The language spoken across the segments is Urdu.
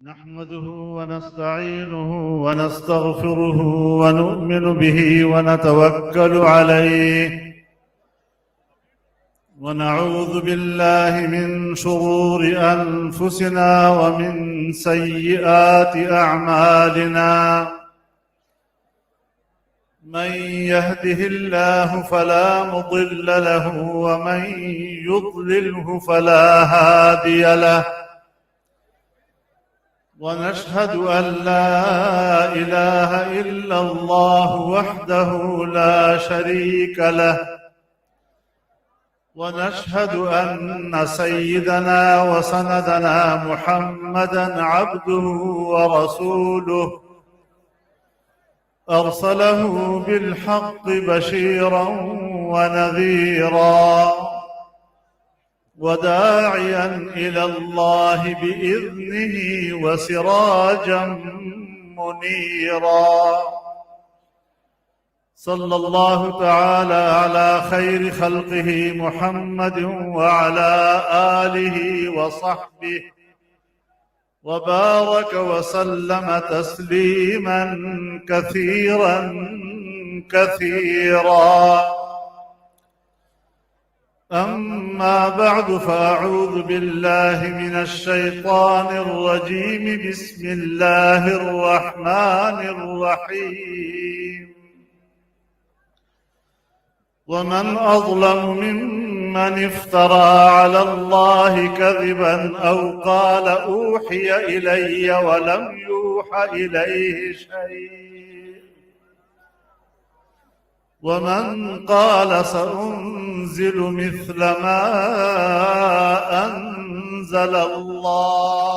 نحمده ونستعينه ونستغفره ونؤمن به ونتوكل عليه ونعوذ بالله من شرور أنفسنا ومن سيئات أعمالنا. من يهده الله فلا مضل له ومن يضلله فلا هادي له، ونشهد أن لا إله إلا الله وحده لا شريك له، ونشهد أن سيدنا وسندنا محمدًا عبده ورسوله، أرسله بالحق بشيرًا ونذيرًا وداعيا إلى الله بإذنه وسراجا منيرا. صلى الله تعالى على خير خلقه محمد وعلى آله وصحبه وبارك وسلم تسليما كثيرا كثيرا. أما بعد، فأعوذ بالله من الشيطان الرجيم. بسم الله الرحمن الرحيم. ومن أظلم ممن افترى على الله كذبا أو قال أوحي إلي ولم يوح إليه شيء، ومن قال سأنزل مثل ما أنزل الله.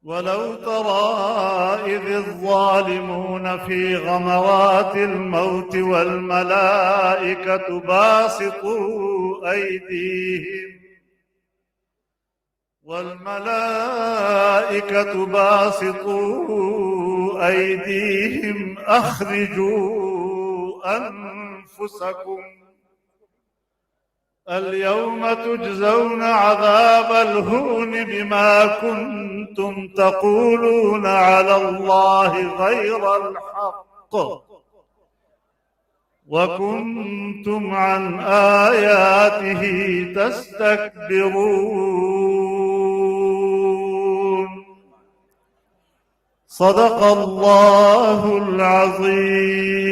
ولو ترى إذ الظالمون في غمرات الموت والملائكة باسطوا أيديهم أخرجوا أنفسكم اليوم تجزون عذاب الهون بما كنتم تقولون على الله غير الحق وكنتم عن آياته تستكبرون. صدق الله العظيم.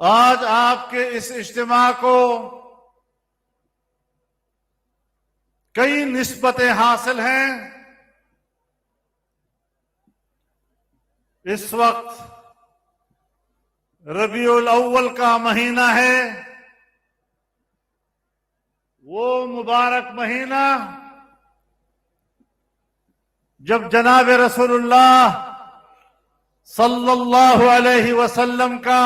آج آپ کے اس اجتماع کو کئی نسبتیں حاصل ہیں. اس وقت ربیع الاول کا مہینہ ہے، وہ مبارک مہینہ جب جناب رسول اللہ صلی اللہ علیہ وسلم کا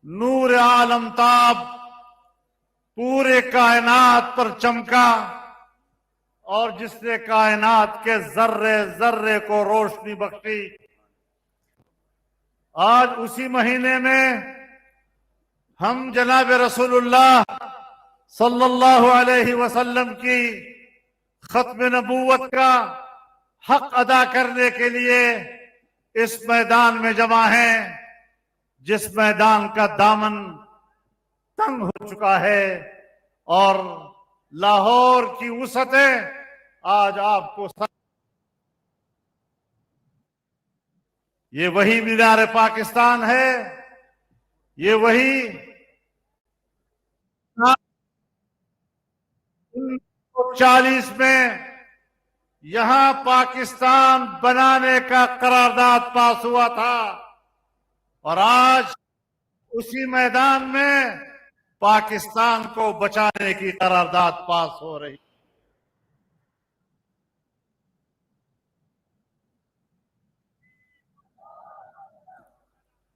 نور عالم تاب پورے کائنات پر چمکا اور جس نے کائنات کے ذرے ذرے کو روشنی بخشی. آج اسی مہینے میں ہم جناب رسول اللہ صلی اللہ علیہ وسلم کی ختم نبوت کا حق ادا کرنے کے لیے اس میدان میں جمع ہیں، جس میدان کا دامن تنگ ہو چکا ہے اور لاہور کی وسعتیں آج آپ کو یہ وہی مینار پاکستان ہے، یہ وہی 1940 میں یہاں پاکستان بنانے کا قرارداد پاس ہوا تھا اور آج اسی میدان میں پاکستان کو بچانے کی قرارداد پاس ہو رہی.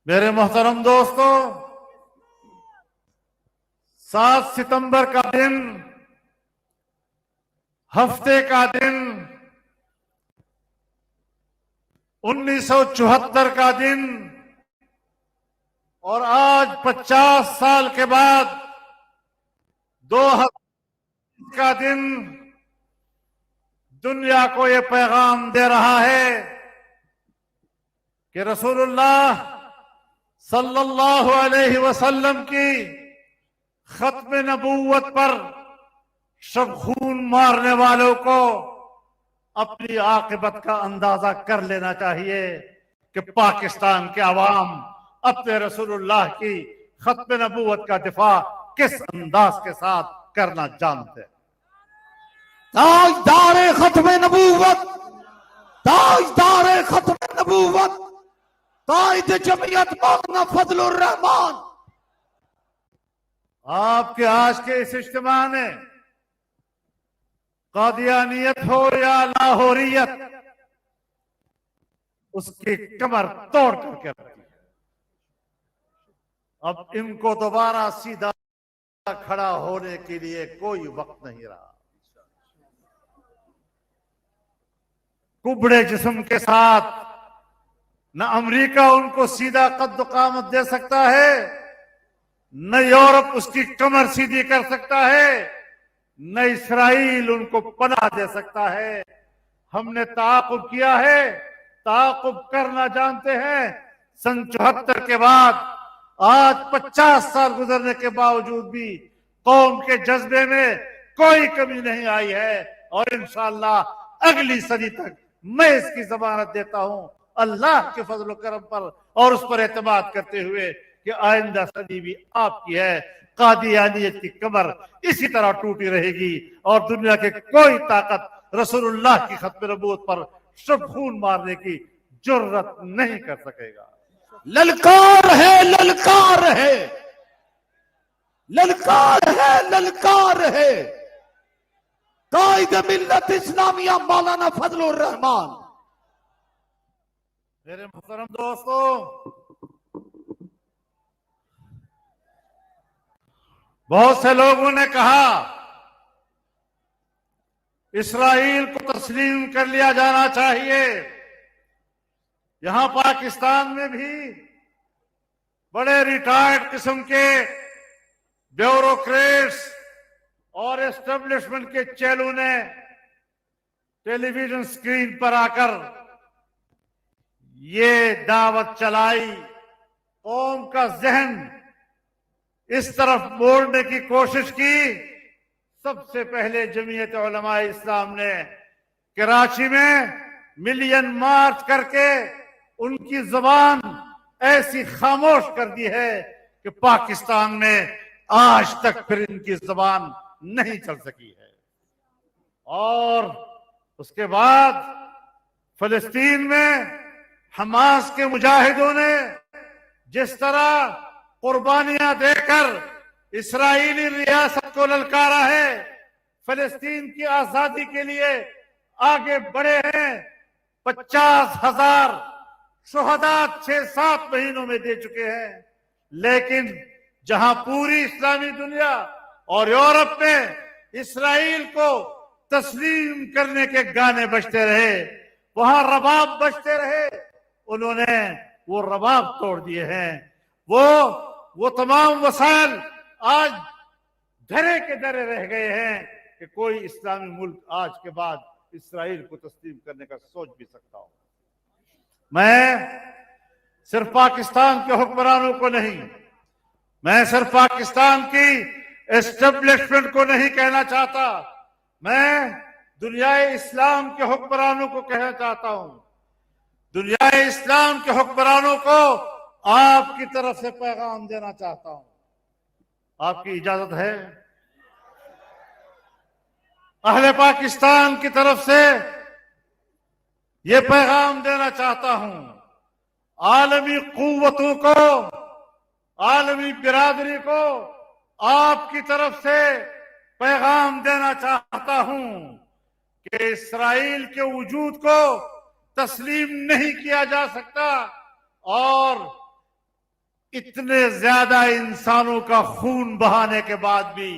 میرے محترم دوستو، 7 ستمبر کا دن، ہفتے کا دن، 1974 کا دن اور آج 50 سال کے بعد 2000 کا دن دنیا کو یہ پیغام دے رہا ہے کہ رسول اللہ صلی اللہ علیہ وسلم کی ختم نبوت پر شب خون مارنے والوں کو اپنی عاقبت کا اندازہ کر لینا چاہیے کہ پاکستان کے عوام اپنے رسول اللہ کی ختم نبوت کا دفاع کس انداز کے ساتھ کرنا جانتے ہیں. تاجدار ختم نبوت، تاجدار ختم نبوت، قائد جمعیت مولانا فضل الرحمان. آپ کے آج کے اس اجتماع نے قادیانیت ہو یا لاہوریت، اس کی کمر توڑ کر کے رکھی ہے. اب ان کو دوبارہ سیدھا کھڑا ہونے کے لیے کوئی وقت نہیں رہا. کبڑے جسم کے ساتھ نہ امریکہ ان کو سیدھا قد و قامت دے سکتا ہے، نہ یورپ اس کی کمر سیدھی کر سکتا ہے، نہ اسرائیل ان کو پناہ دے سکتا ہے. ہم نے تعاقب کیا ہے، تعاقب کرنا جانتے ہیں. سن 74 کے بعد آج 50 سال گزرنے کے باوجود بھی قوم کے جذبے میں کوئی کمی نہیں آئی ہے اور انشاءاللہ اگلی صدی تک میں اس کی ضمانت دیتا ہوں اللہ کے فضل و کرم پر اور اس پر اعتماد کرتے ہوئے کہ آئندہ صدی بھی آپ کی ہے. قادیانیت کی کمر اسی طرح ٹوٹی رہے گی اور دنیا کے کوئی طاقت رسول اللہ کی ختم نبوت پر شب خون مارنے کی جرت نہیں کر سکے گا. للکار ہے، للکار ہے، للکار ہے، للکار ہے. قائد ملت اسلامیہ مولانا فضل الرحمان. میرے محترم دوستو، بہت سے لوگوں نے کہا اسرائیل کو تسلیم کر لیا جانا چاہیے. یہاں پاکستان میں بھی بڑے ریٹائرڈ قسم کے بیوروکریٹس اور اسٹیبلشمنٹ کے چیلوں نے ٹیلی ویژن سکرین پر آ کر یہ دعوت چلائی، قوم کا ذہن اس طرف موڑنے کی کوشش کی. سب سے پہلے جمعیت علماء اسلام نے کراچی میں ملین مارچ کر کے ان کی زبان ایسی خاموش کر دی ہے کہ پاکستان میں آج تک پھر ان کی زبان نہیں چل سکی ہے۔ اور اس کے بعد فلسطین میں حماس کے مجاہدوں نے جس طرح قربانیاں دے کر اسرائیلی ریاست کو للکارا ہے، فلسطین کی آزادی کے لیے آگے بڑھے ہیں، 50,000 شہداء 6-7 مہینوں میں دے چکے ہیں، لیکن جہاں پوری اسلامی دنیا اور یورپ میں اسرائیل کو تسلیم کرنے کے گانے بجتے رہے، وہاں رباب بجتے رہے، انہوں نے وہ رباب توڑ دیے ہیں۔ وہ تمام وسائل آج دھرے کے دھرے رہ گئے ہیں کہ کوئی اسلامی ملک آج کے بعد اسرائیل کو تسلیم کرنے کا سوچ بھی سکتا ہو۔ میں صرف پاکستان کے حکمرانوں کو نہیں، میں صرف پاکستان کی اسٹیبلشمنٹ کو نہیں کہنا چاہتا، میں دنیا اسلام کے حکمرانوں کو کہنا چاہتا ہوں، دنیا اسلام کے حکمرانوں کو آپ کی طرف سے پیغام دینا چاہتا ہوں۔ آپ کی اجازت ہے؟ اہل پاکستان کی طرف سے یہ پیغام دینا چاہتا ہوں، عالمی قوتوں کو، عالمی برادری کو آپ کی طرف سے پیغام دینا چاہتا ہوں کہ اسرائیل کے وجود کو تسلیم نہیں کیا جا سکتا، اور اتنے زیادہ انسانوں کا خون بہانے کے بعد بھی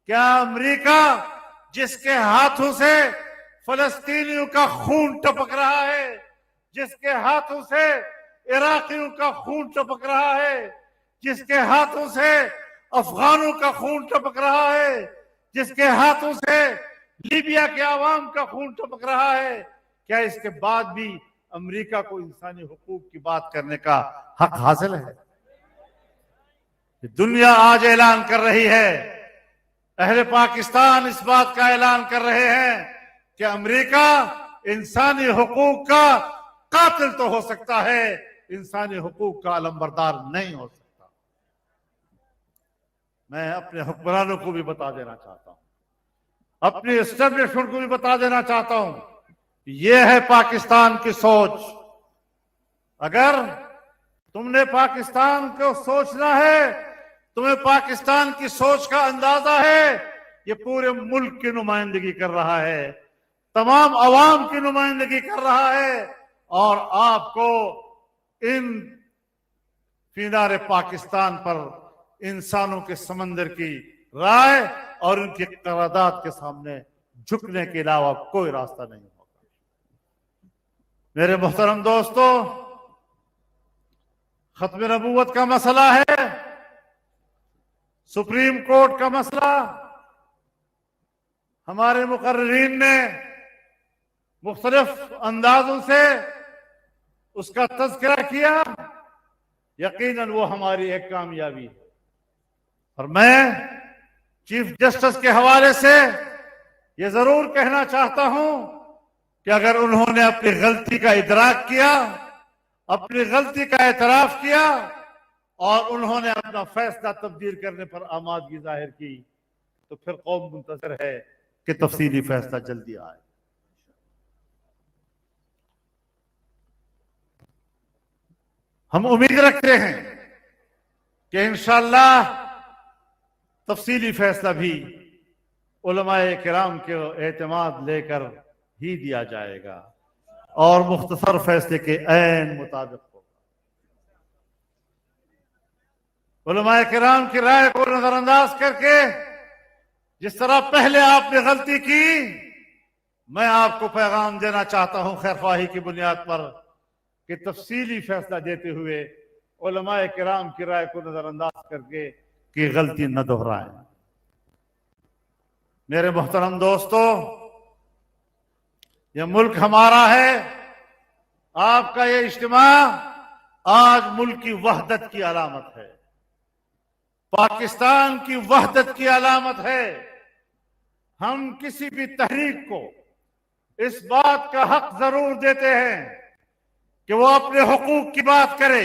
کیا امریکہ جس کے ہاتھوں سے فلسطینیوں کا خون ٹپک رہا ہے، جس کے ہاتھوں سے عراقیوں کا خون ٹپک رہا ہے، جس کے ہاتھوں سے افغانوں کا خون ٹپک رہا ہے، جس کے ہاتھوں سے لیبیا کے عوام کا خون ٹپک رہا ہے، کیا اس کے بعد بھی امریکہ کو انسانی حقوق کی بات کرنے کا حق حاصل ہے؟ دنیا آج اعلان کر رہی ہے، اہل پاکستان اس بات کا اعلان کر رہے ہیں کہ امریکہ انسانی حقوق کا قاتل تو ہو سکتا ہے، انسانی حقوق کا علمبردار نہیں ہو سکتا۔ میں اپنے حکمرانوں کو بھی بتا دینا چاہتا ہوں، اپنی اسٹیبلشمنٹ کو بھی بتا دینا چاہتا ہوں، یہ ہے پاکستان کی سوچ۔ اگر تم نے پاکستان کو سوچنا ہے، تمہیں پاکستان کی سوچ کا اندازہ ہے، یہ پورے ملک کی نمائندگی کر رہا ہے، تمام عوام کی نمائندگی کر رہا ہے، اور آپ کو ان فینار پاکستان پر انسانوں کے سمندر کی رائے اور ان کی قرارداد کے سامنے جھکنے کے علاوہ کوئی راستہ نہیں ہوگا۔ میرے محترم دوستو، ختم نبوت کا مسئلہ ہے، سپریم کورٹ کا مسئلہ، ہمارے مقررین نے مختلف اندازوں سے اس کا تذکرہ کیا، یقیناً وہ ہماری ایک کامیابی ہے، اور میں چیف جسٹس کے حوالے سے یہ ضرور کہنا چاہتا ہوں کہ اگر انہوں نے اپنی غلطی کا ادراک کیا، اپنی غلطی کا اعتراف کیا، اور انہوں نے اپنا فیصلہ تبدیل کرنے پر آمادگی ظاہر کی، تو پھر قوم منتظر ہے کہ تفصیلی فیصلہ جلدی آئے۔ ہم امید رکھتے ہیں کہ انشاءاللہ تفصیلی فیصلہ بھی علماء کرام کے اعتماد لے کر ہی دیا جائے گا، اور مختصر فیصلے کے عین مطابق ہوگا۔ علماء کرام کی رائے کو نظر انداز کر کے جس طرح پہلے آپ نے غلطی کی، میں آپ کو پیغام دینا چاہتا ہوں خیر خواہی کی بنیاد پر کہ تفصیلی فیصلہ دیتے ہوئے علماء کرام کی رائے کو نظر انداز کر کے کہ غلطی نہ دہرائیں۔ میرے محترم دوستو، یہ ملک ہمارا ہے، آپ کا یہ اجتماع آج ملک کی وحدت کی علامت ہے، پاکستان کی وحدت کی علامت ہے۔ ہم کسی بھی تحریک کو اس بات کا حق ضرور دیتے ہیں کہ وہ اپنے حقوق کی بات کرے،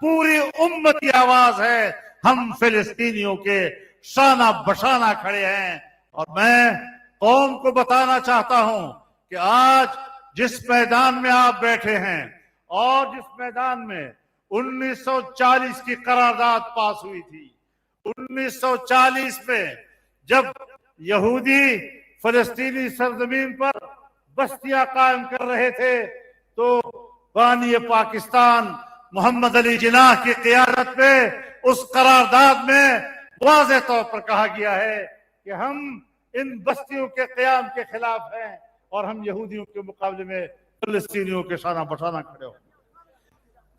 پوری امت کی آواز ہے. ہم فلسطینیوں کے شانہ بشانہ کھڑے ہیں. اور میں قوم کو بتانا چاہتا ہوں کہ آج جس میدان میں آپ بیٹھے ہیں اور جس میدان میں 1940 کی قرارداد پاس ہوئی تھی، 1940 میں جب یہودی فلسطینی سرزمین پر بستیاں قائم کر رہے تھے تو بانی پاکستان محمد علی جناح کی قیادت میں اس قرارداد میں واضح طور پر کہا گیا ہے کہ ہم ان بستیوں کے قیام کے خلاف ہیں اور ہم یہودیوں کے مقابلے میں فلسطینیوں کے شانہ بشانہ کھڑے ہوں.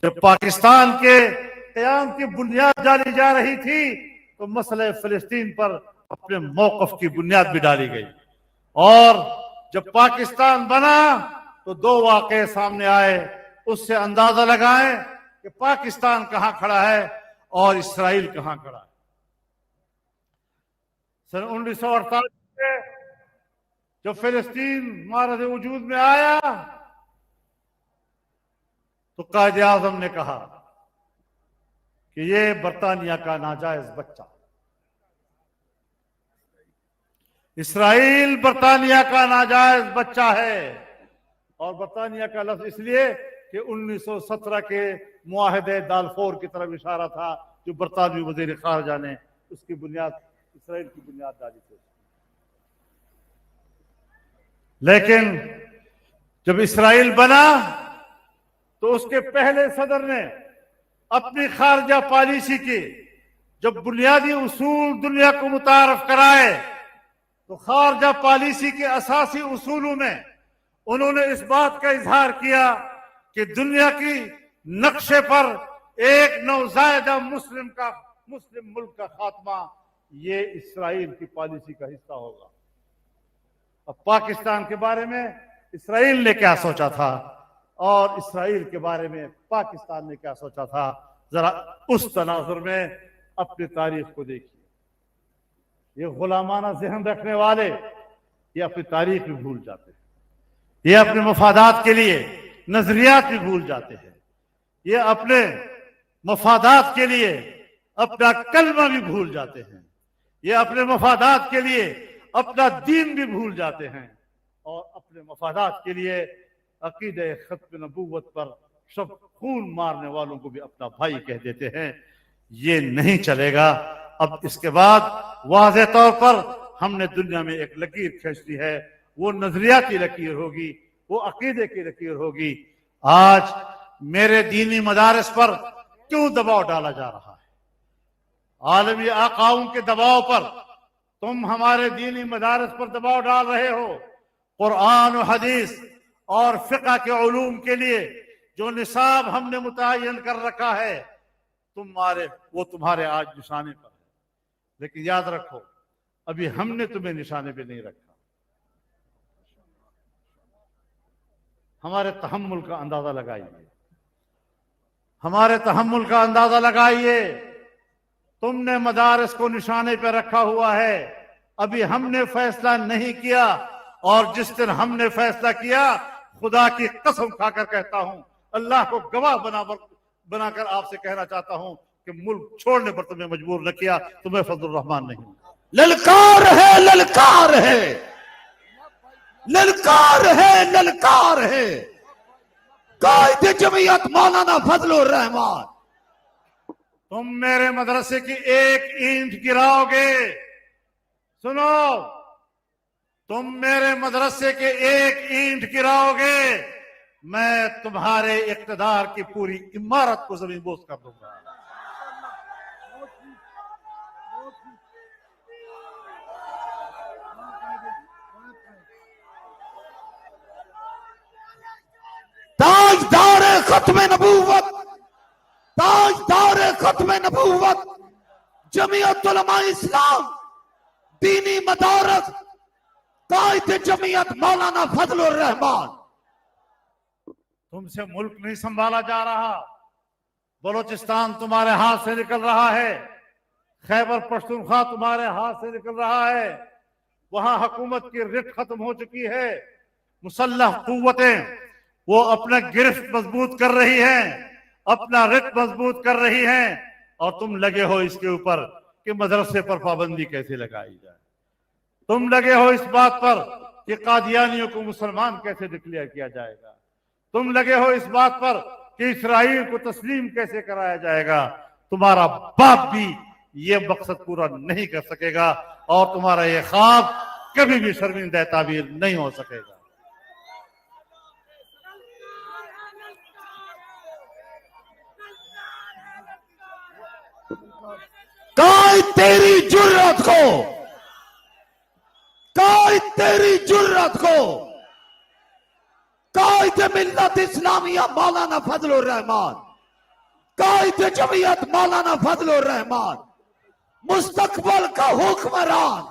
جب پاکستان کے قیام کی بنیاد ڈالی جا رہی تھی تو مسئلہ فلسطین پر اپنے موقف کی بنیاد بھی ڈالی گئی. اور جب پاکستان بنا تو دو واقعے سامنے آئے. اس سے اندازہ لگائیں کہ پاکستان کہاں کھڑا ہے اور اسرائیل کہاں کھڑا ہے. سن 1948 میں جب فلسطین معرض وجود میں آیا تو قائد اعظم نے کہا کہ یہ برطانیہ کا ناجائز بچہ. اسرائیل برطانیہ کا ناجائز بچہ ہے. اور برطانیہ کا لفظ اس لیے کہ 1917 کے معاہدے دالفور کی طرف اشارہ تھا جو برطانوی وزیر خارجہ نے اس کی بنیاد اسرائیل کی بنیاد ڈالی تھی. لیکن جب اسرائیل بنا تو اس کے پہلے صدر نے اپنی خارجہ پالیسی کی جب بنیادی اصول دنیا کو متعارف کرائے تو خارجہ پالیسی کے اساسی اصولوں میں انہوں نے اس بات کا اظہار کیا کہ دنیا کی نقشے پر ایک نوزائیدہ مسلم ملک کا خاتمہ یہ اسرائیل کی پالیسی کا حصہ ہوگا. اب پاکستان کے بارے میں اسرائیل نے کیا سوچا تھا اور اسرائیل کے بارے میں پاکستان نے کیا سوچا تھا، ذرا اس تناظر میں اپنی تاریخ کو دیکھیے. یہ غلامانہ ذہن رکھنے والے یہ اپنی تاریخ بھی بھول جاتے ہیں. یہ اپنے مفادات کے لیے نظریات بھی بھول جاتے ہیں. یہ اپنے مفادات کے لیے اپنا کلمہ بھی بھول جاتے ہیں. یہ اپنے مفادات کے لیے اپنا دین بھی بھول جاتے ہیں اور اپنے مفادات کے لیے عقیدہ ختم نبوت پر سب خون مارنے والوں کو بھی اپنا بھائی کہہ دیتے ہیں. یہ نہیں چلے گا. اب اس کے بعد واضح طور پر ہم نے دنیا میں ایک لکیر کھینچ دی ہے. وہ نظریاتی لکیر ہوگی، وہ عقیدے کی لکیر ہوگی. آج میرے دینی مدارس پر کیوں دباؤ ڈالا جا رہا ہے؟ عالمی آقاؤں کے دباؤ پر تم ہمارے دینی مدارس پر دباؤ ڈال رہے ہو. قرآن و حدیث اور فقہ کے علوم کے لیے جو نصاب ہم نے متعین کر رکھا ہے وہ تمہارے آج نشانے پر ہے. لیکن یاد رکھو ابھی ہم نے تمہیں نشانے پہ نہیں رکھا. ہمارے تحمل کا اندازہ لگائیے، ہمارے تحمل کا اندازہ لگائیے. تم نے مدارس کو نشانے پہ رکھا ہوا ہے. ابھی ہم نے فیصلہ نہیں کیا اور جس دن ہم نے فیصلہ کیا خدا کی قسم کھا کر کہتا ہوں، اللہ کو گواہ بنا کر آپ سے کہنا چاہتا ہوں کہ ملک چھوڑنے پر تمہیں مجبور نہ کیا. تمہیں فضل الرحمان نہیں. للکار ہے، للکار ہے، للکار ہے، للکار ہے. قائد جمعیت مولانا فضل الرحمان، تم میرے مدرسے کی ایک اینٹ گراؤ گے. سنو، تم میرے مدرسے کے ایک اینٹ گراؤ گے میں تمہارے اقتدار کی پوری عمارت کو زمین بوس کر دوں گا. تاجدار ختم نبوت، تاجدار ختم نبوت جمعیت علماء اسلام دینی مدارس قائد جمعیت مولانا فضل الرحمان. تم سے ملک نہیں سنبھالا جا رہا. بلوچستان تمہارے ہاتھ سے نکل رہا ہے. خیبر پختونخوا تمہارے ہاتھ سے نکل رہا ہے. وہاں حکومت کی رٹ ختم ہو چکی ہے. مسلح قوتیں وہ اپنا گرفت مضبوط کر رہی ہیں. اپنا رت مضبوط کر رہی ہیں اور تم لگے ہو اس کے اوپر کہ مدرسے پر پابندی کیسے لگائی جائے. تم لگے ہو اس بات پر کہ قادیانیوں کو مسلمان کیسے ڈکلیئر کیا جائے گا. تم لگے ہو اس بات پر کہ اسرائیل کو تسلیم کیسے کرایا جائے گا. تمہارا باپ بھی یہ مقصد پورا نہیں کر سکے گا اور تمہارا یہ خواب کبھی بھی شرمندہ تعبیر نہیں ہو سکے گا. قائد تیری جرت کو، قائد تیری جرت کو قائد ملت اسلامیہ مولانا فضل الرحمان، قائد جمعیت مولانا فضل الرحمان، مستقبل کا حکمران،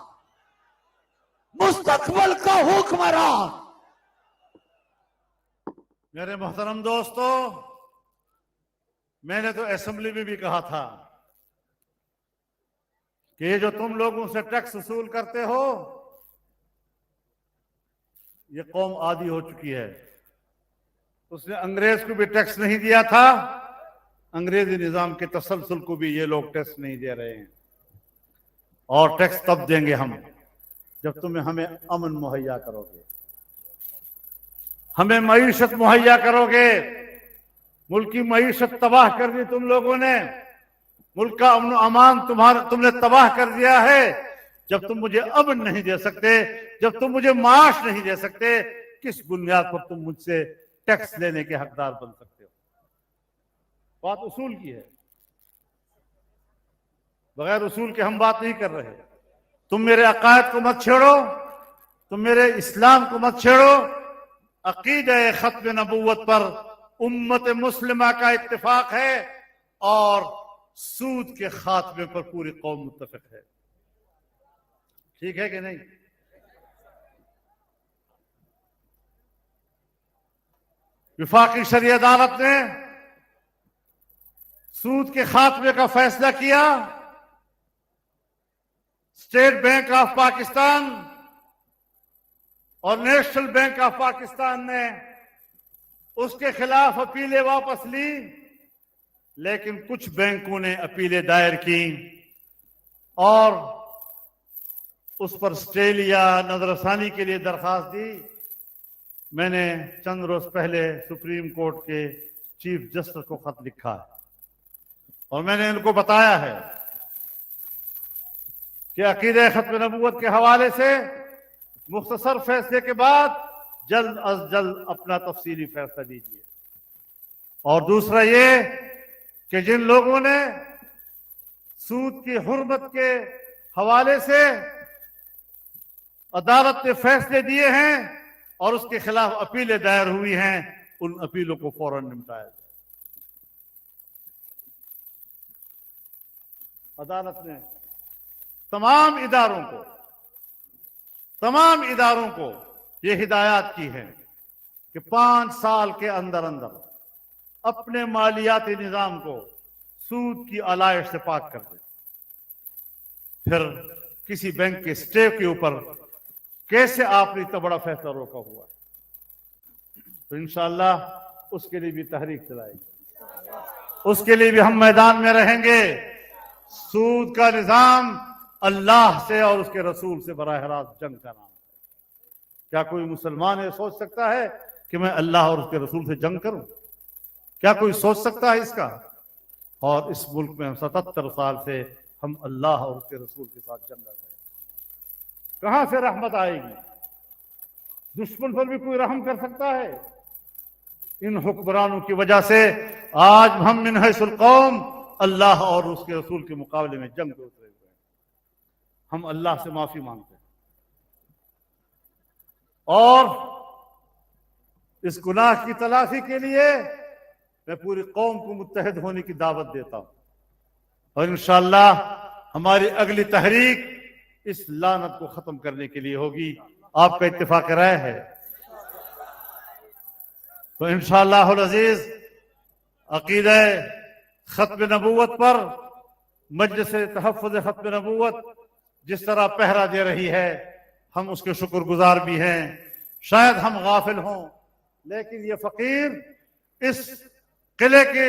مستقبل کا حکمران. میرے محترم دوستو، میں نے تو اسمبلی میں بھی کہا تھا کہ یہ جو تم لوگوں سے ٹیکس وصول کرتے ہو یہ قوم عادی ہو چکی ہے. اس نے انگریز کو بھی ٹیکس نہیں دیا تھا، انگریزی نظام کے تسلسل کو بھی یہ لوگ ٹیکس نہیں دے رہے ہیں. اور ٹیکس تب دیں گے ہم جب تمہیں ہمیں امن مہیا کرو گے، ہمیں معیشت مہیا کرو گے. ملک کی معیشت تباہ کر دی تم لوگوں نے، ملک کا امن و امان تم نے تباہ کر دیا ہے. جب تم مجھے امن نہیں دے سکتے، جب تم مجھے معاش نہیں دے سکتے، کس بنیاد پر تم مجھ سے ٹیکس لینے کے حقدار بن سکتے ہو؟ بات اصول کی ہے، بغیر اصول کے ہم بات نہیں کر رہے. تم میرے عقائد کو مت چھیڑو، تم میرے اسلام کو مت چھیڑو. عقیدہ ختم نبوت پر امت مسلمہ کا اتفاق ہے اور سود کے خاتمے پر پوری قوم متفق ہے. ٹھیک ہے کہ نہیں؟ وفاقی شرعی عدالت نے سود کے خاتمے کا فیصلہ کیا. اسٹیٹ بینک آف پاکستان اور نیشنل بینک آف پاکستان نے اس کے خلاف اپیلیں واپس لی، لیکن کچھ بینکوں نے اپیلیں دائر کی اور اس پر اسٹے لیا، نظر ثانی کے لیے درخواست دی. میں نے چند روز پہلے سپریم کورٹ کے چیف جسٹس کو خط لکھا ہے اور میں نے ان کو بتایا ہے کہ عقیدہ ختم نبوت کے حوالے سے مختصر فیصلے کے بعد جلد از جلد اپنا تفصیلی فیصلہ دیجیے. اور دوسرا یہ کہ جن لوگوں نے سود کی حرمت کے حوالے سے عدالت نے فیصلے دیے ہیں اور اس کے خلاف اپیلیں دائر ہوئی ہیں، ان اپیلوں کو فوراً نمٹایا جائے. عدالت نے تمام اداروں کو یہ ہدایات کی ہے کہ 5 سال کے اندر اپنے مالیاتی نظام کو سود کی علائش سے پاک کر دیں. پھر کسی بینک کے اسٹے کے اوپر کیسے آپ نے اتنا بڑا فیصلہ روکا ہوا ہے؟ تو انشاءاللہ اس کے لیے بھی تحریک چلائے گی، اس کے لیے بھی ہم میدان میں رہیں گے. سود کا نظام اللہ سے اور اس کے رسول سے براہ راست جنگ کا نام ہے. کیا کوئی مسلمان یہ سوچ سکتا ہے کہ میں اللہ اور اس کے رسول سے جنگ کروں؟ کیا کوئی سوچ سکتا ہے اس کا؟ اور اس ملک میں 77 سال سے ہم اللہ اور اس کے رسول کے ساتھ جنگ کر رہے ہیں. کہاں سے رحمت آئے گی؟ دشمن پر بھی کوئی رحم کر سکتا ہے؟ ان حکمرانوں کی وجہ سے آج ہم من حیث القوم اللہ اور اس کے رسول کے مقابلے میں جنگ پہ اترے ہوئے ہیں. ہم اللہ سے معافی مانگتے ہیں اور اس گناہ کی تلافی کے لیے میں پوری قوم کو متحد ہونے کی دعوت دیتا ہوں. اور انشاءاللہ ہماری اگلی تحریک اس لعنت کو ختم کرنے کے لیے ہوگی. آپ کا اتفاق رائے ہے تو انشاءاللہ العزیز عقیدہ ختم نبوت پر مجلس تحفظ ختم نبوت جس طرح پہرا دے رہی ہے ہم اس کے شکر گزار بھی ہیں. شاید ہم غافل ہوں لیکن یہ فقیر اس قلعے کے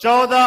14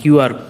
QR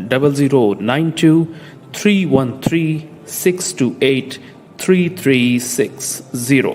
00923136283360।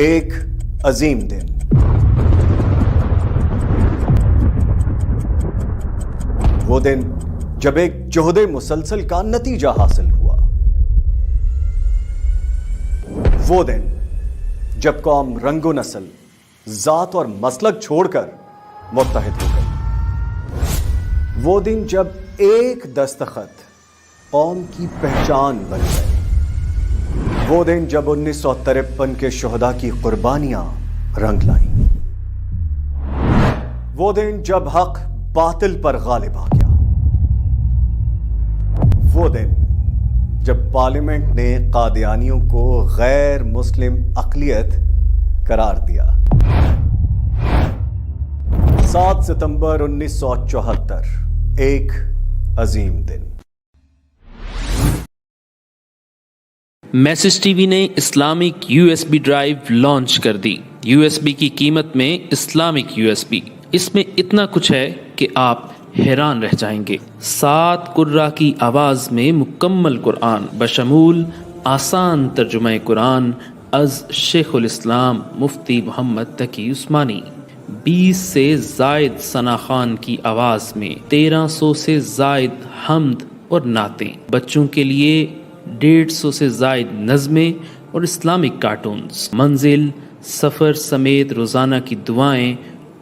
ایک عظیم دن وہ دن جب ایک جہد مسلسل کا نتیجہ حاصل ہوا، وہ دن جب قوم رنگ و نسل، ذات اور مسلک چھوڑ کر متحد ہو گئی، وہ دن جب ایک دستخط قوم کی پہچان بن گئے، وہ دن جب 1953 کے شہداء کی قربانیاں رنگ لائیں، وہ دن جب حق باطل پر غالب آ گیا، وہ دن جب پارلیمنٹ نے قادیانیوں کو غیر مسلم اقلیت قرار دیا۔ 7 ستمبر 1974 ایک عظیم دن۔ میسج ٹی وی نے اسلامک USB ڈرائیو لانچ کر دی۔ USB کی قیمت میں اسلامک USB، اس میں اتنا کچھ ہے کہ آپ حیران رہ جائیں گے۔ 7 قرہ کی آواز میں مکمل قرآن بشمول آسان ترجمہ قرآن از شیخ الاسلام مفتی محمد تقی عثمانی، 20 سے زائد ثنا خان کی آواز میں 1300 سے زائد حمد اور نعتیں، بچوں کے لیے 150 سے زائد نظمیں اور اسلامک کارٹونز، منزل، سفر سمیت روزانہ کی دعائیں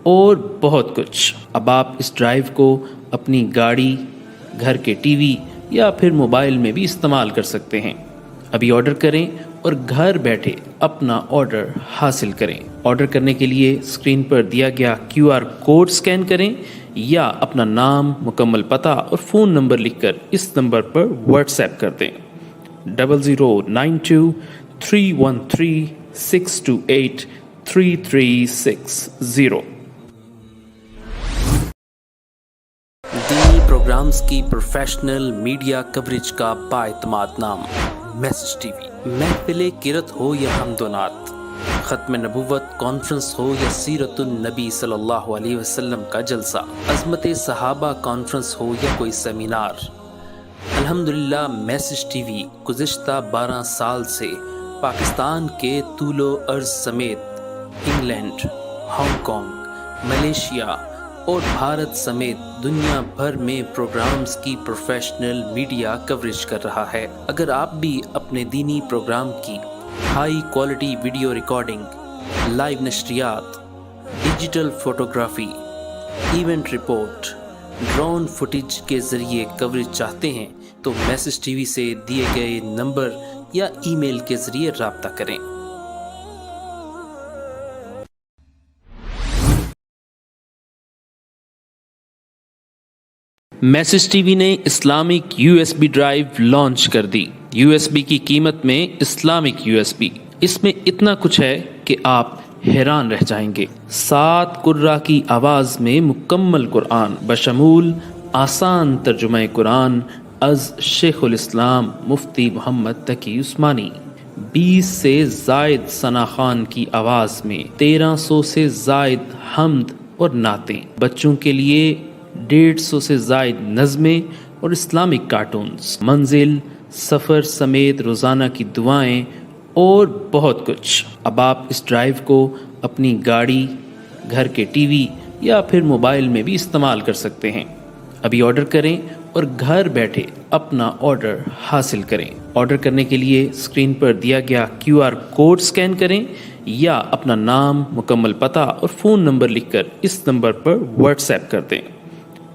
اور بہت کچھ۔ اب آپ اس ڈرائیو کو اپنی گاڑی، گھر کے ٹی وی یا پھر موبائل میں بھی استعمال کر سکتے ہیں۔ ابھی آرڈر کریں اور گھر بیٹھے اپنا آرڈر حاصل کریں۔ آرڈر کرنے کے لیے اسکرین پر دیا گیا QR کوڈ سکین کریں یا اپنا نام، مکمل پتہ اور فون نمبر لکھ کر اس نمبر پر واٹس ایپ کر دیں 00923136283360۔ دینی پروگرامز کی پروفیشنل میڈیا کوریج کا بااعتماد نام میسج ٹی وی۔ محفل قرت ہو یا حمد و نعت، ختم نبوت کانفرنس ہو یا سیرت النبی صلی اللہ علیہ وسلم کا جلسہ، عظمت صحابہ کانفرنس ہو یا کوئی سیمینار، الحمدللہ میسج ٹی وی گزشتہ 12 سال سے پاکستان کے طول و عرض سمیت انگلینڈ، ہانگ کانگ، ملیشیا اور بھارت سمیت دنیا بھر میں پروگرامز کی پروفیشنل میڈیا کوریج کر رہا ہے۔ اگر آپ بھی اپنے دینی پروگرام کی high quality video recording, live نشریات، digital photography, event report, drone footage کے ذریعے کوریج چاہتے ہیں تو میسج ٹی وی سے دیے گئے نمبر یا ای میل کے ذریعے رابطہ کریں۔ میسج ٹی وی نے اسلامک USB ڈرائیو لانچ کر دی۔ USB کی قیمت میں اسلامک USB، اس میں اتنا کچھ ہے کہ آپ حیران رہ جائیں گے۔ 7 قرہ کی آواز میں مکمل قرآن بشمول آسان ترجمہ قرآن از شیخ الاسلام مفتی محمد تقی عثمانی، 20 سے زائد ثنا خان کی آواز میں 1300 سے زائد حمد اور نعتیں، بچوں کے لیے 150 سے زائد نظمیں اور اسلامک کارٹونز، منزل، سفر سمیت روزانہ کی دعائیں اور بہت کچھ۔ اب آپ اس ڈرائیو کو اپنی گاڑی، گھر کے ٹی وی یا پھر موبائل میں بھی استعمال کر سکتے ہیں۔ ابھی آرڈر کریں اور گھر بیٹھے اپنا آرڈر حاصل کریں۔ آرڈر کرنے کے لیے اسکرین پر دیا گیا QR کوڈ سکین کریں یا اپنا نام، مکمل پتہ اور فون نمبر لکھ کر اس نمبر پر واٹس ایپ کر دیں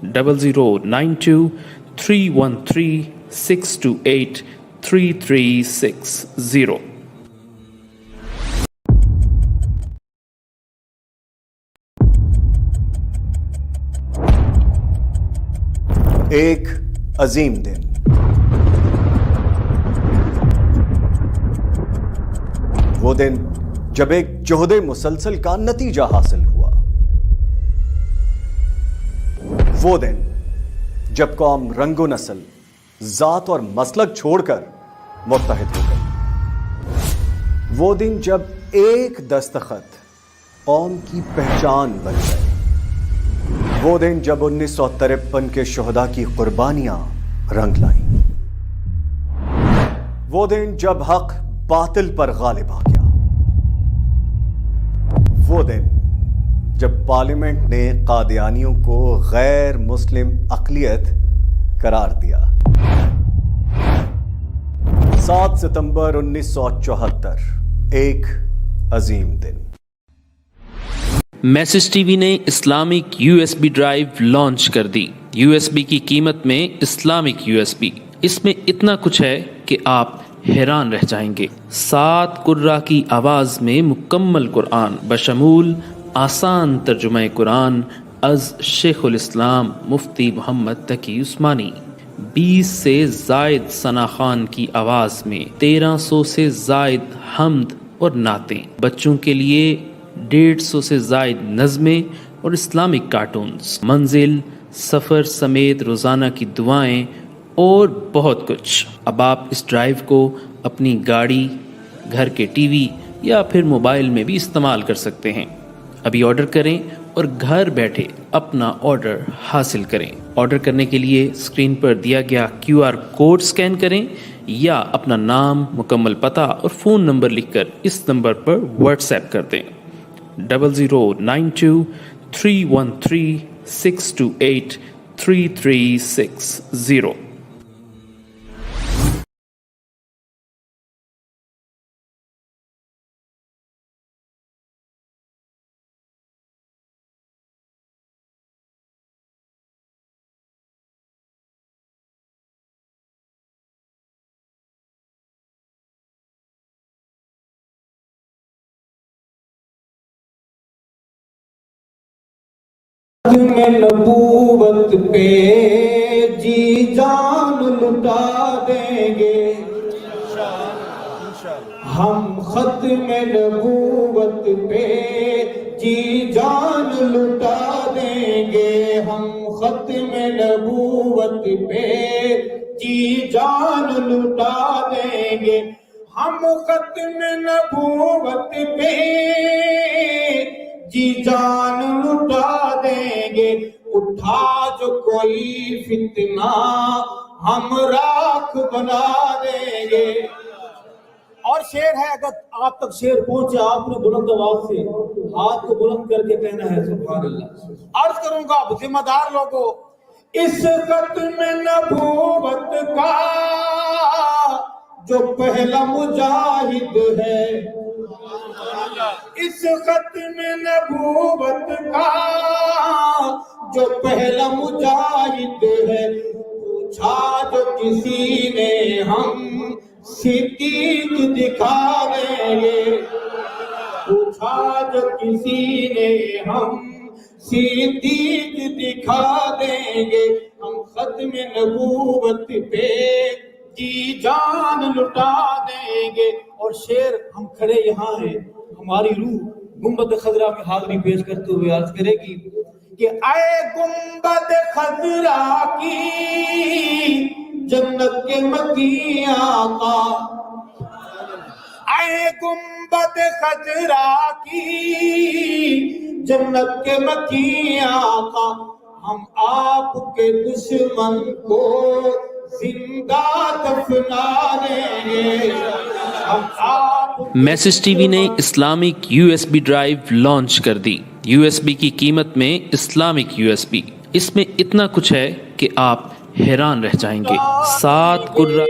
00923136283360۔ ایک عظیم دن۔ وہ دن جب ایک جہد مسلسل کا نتیجہ حاصل ہوا، وہ دن جب قوم رنگ و نسل، ذات اور مسلک چھوڑ کر متحد ہو گئی، وہ دن جب ایک دستخط قوم کی پہچان بن گئے، وہ دن جب 1953 کے شہداء کی قربانیاں رنگ لائیں، وہ دن جب حق باطل پر غالب آ گیا، وہ دن جب پارلیمنٹ نے قادیانیوں کو غیر مسلم اقلیت قرار دیا۔ 7 ستمبر 1974 ایک عظیم دن۔ میسج ٹی وی نے Islamic U S B drive launch کر دی۔ یو ایس بی کی قیمت میں اسلامک یو ایس بی، اس میں اتنا کچھ ہے کہ آپ حیران رہ جائیں گے۔ 7 قرہ کی آواز میں مکمل قرآن بشمول آسان ترجمہ قرآن از شیخ الاسلام مفتی محمد تقی عثمانی، 20 سے زائد ثنا خان کی آواز میں 1300 سے زائد حمد اور نعتیں، بچوں کے لیے 150 سے زائد نظمیں اور اسلامک کارٹونز، منزل، سفر سمیت روزانہ کی دعائیں اور بہت کچھ۔ اب آپ اس ڈرائیو کو اپنی گاڑی، گھر کے ٹی وی یا پھر موبائل میں بھی استعمال کر سکتے ہیں۔ ابھی آرڈر کریں اور گھر بیٹھے اپنا آرڈر حاصل کریں۔ آرڈر کرنے کے لیے اسکرین پر دیا گیا QR کوڈ اسکین کریں یا اپنا نام، مکمل پتہ اور فون نمبر لکھ کر اس نمبر پر واٹس ایپ کر دیں 0092 313 628 3360۔ میں نبوت پہ جی جان لٹا دیں گے، ہم ختم نبوت پہ جی جان لٹا دیں گے، ہم ختم نبوت پہ جی جان لٹا دیں گے، ہم ختم نبوت پہ جی جان لٹا دیں گے، اٹھا جو کوئی فتنہ ہم راکھ بنا دیں گے۔ اور شعر ہے، اگر آپ تک شعر پہنچے آپ نے بلند آواز سے ہاتھ کو بلند کر کے کہنا ہے سبحان اللہ۔ عرض کروں گا ذمہ دار لوگوں، اس ختم نبوت کا جو پہلا مجاہد ہے، اس ختم نبوت کا جو پہلا مجاہد ہے، پوچھا جو کسی نے ہم صدیق دکھا دیں گے، پوچھا جو کسی نے ہم صدیق دکھا دیں گے، ہم ختم نبوت پہ جی جان لٹا دیں گے۔ اور شعر ہم کھڑے یہاں ہیں، ہماری روح گنبد خضرا میں حاضری پیش کرتے ہوئے عرض کرے گی کہ اے گنبد خضرا کی جنت کے مکی آقا، اے گنبد خضرا کی جنت کے مکی آقا، ہم آپ کے دشمن کو زندہ دفنا دیں گے، ہم آپ۔ میسج ٹی وی نے Islamic U S B drive launch کر دی۔ یو ایس بی کی قیمت میں اسلامک یو ایس بی، اس میں اتنا کچھ ہے کہ آپ حیران رہ جائیں گے۔ 7 قرہ